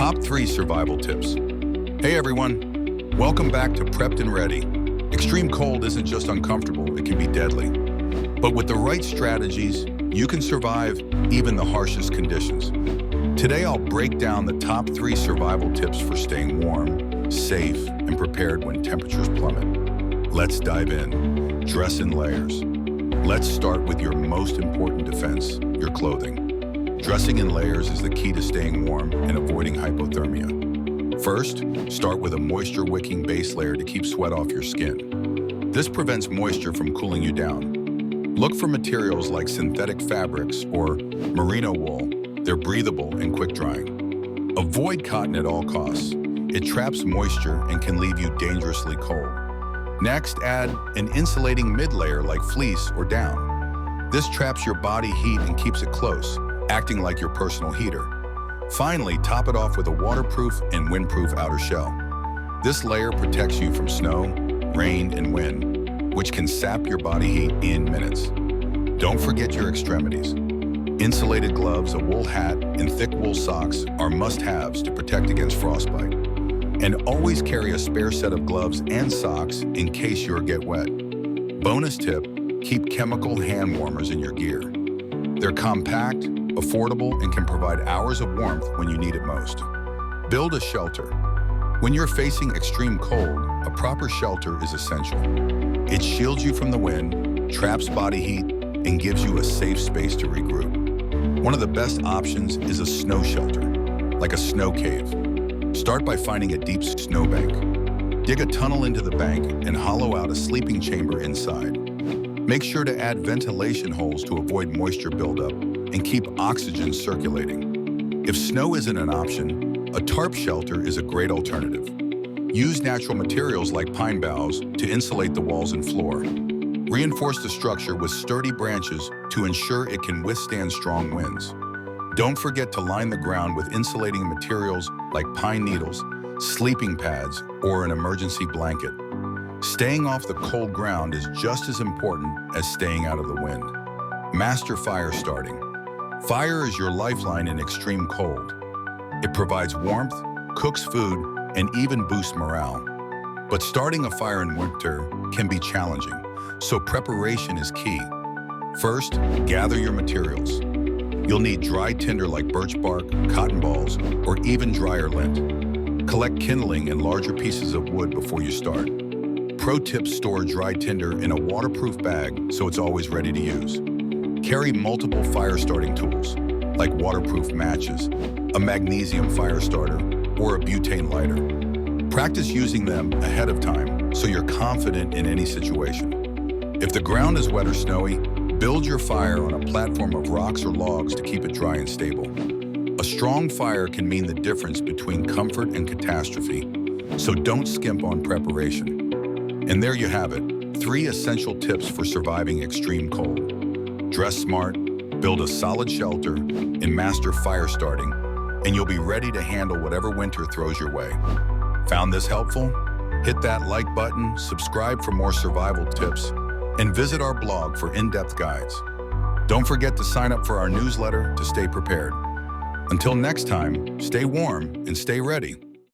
Top 3 survival tips. Hey everyone, welcome back to Prepped and Ready. Extreme cold isn't just uncomfortable, it can be deadly. But with the right strategies, you can survive even the harshest conditions. Today I'll break down the top 3 survival tips for staying warm, safe, and prepared when temperatures plummet. Let's dive in. Dress in layers. Let's start with your most important defense, your clothing. Dressing in layers is the key to staying warm and avoiding hypothermia. First, start with a moisture-wicking base layer to keep sweat off your skin. This prevents moisture from cooling you down. Look for materials like synthetic fabrics or merino wool. They're breathable and quick-drying. Avoid cotton at all costs. It traps moisture and can leave you dangerously cold. Next, add an insulating mid-layer like fleece or down. This traps your body heat and keeps it close, acting like your personal heater. Finally, top it off with a waterproof and windproof outer shell. This layer protects you from snow, rain, and wind, which can sap your body heat in minutes. Don't forget your extremities. Insulated gloves, a wool hat, and thick wool socks are must-haves to protect against frostbite. And always carry a spare set of gloves and socks in case you get wet. Bonus tip, keep chemical hand warmers in your gear. They're compact, affordable, and can provide hours of warmth when you need it most. Build a shelter. When you're facing extreme cold, a proper shelter is essential. It shields you from the wind, traps body heat, and gives you a safe space to regroup. One of the best options is a snow shelter, like a snow cave. Start by finding a deep snowbank. Dig a tunnel into the bank and hollow out a sleeping chamber inside. Make sure to add ventilation holes to avoid moisture buildup and keep oxygen circulating. If snow isn't an option, a tarp shelter is a great alternative. Use natural materials like pine boughs to insulate the walls and floor. Reinforce the structure with sturdy branches to ensure it can withstand strong winds. Don't forget to line the ground with insulating materials like pine needles, sleeping pads, or an emergency blanket. Staying off the cold ground is just as important as staying out of the wind. Master fire starting. Fire is your lifeline in extreme cold. It provides warmth, cooks food, and even boosts morale. But starting a fire in winter can be challenging, so preparation is key. First, gather your materials. You'll need dry tinder like birch bark, cotton balls, or even drier lint. Collect kindling and larger pieces of wood before you start. Pro tip, store dry tinder in a waterproof bag so it's always ready to use. Carry multiple fire starting tools, like waterproof matches, a magnesium fire starter, or a butane lighter. Practice using them ahead of time so you're confident in any situation. If the ground is wet or snowy, build your fire on a platform of rocks or logs to keep it dry and stable. A strong fire can mean the difference between comfort and catastrophe, so don't skimp on preparation. And there you have it, 3 essential tips for surviving extreme cold. Dress smart, build a solid shelter, and master fire starting, and you'll be ready to handle whatever winter throws your way. Found this helpful? Hit that like button, subscribe for more survival tips, and visit our blog for in-depth guides. Don't forget to sign up for our newsletter to stay prepared. Until next time, stay warm and stay ready.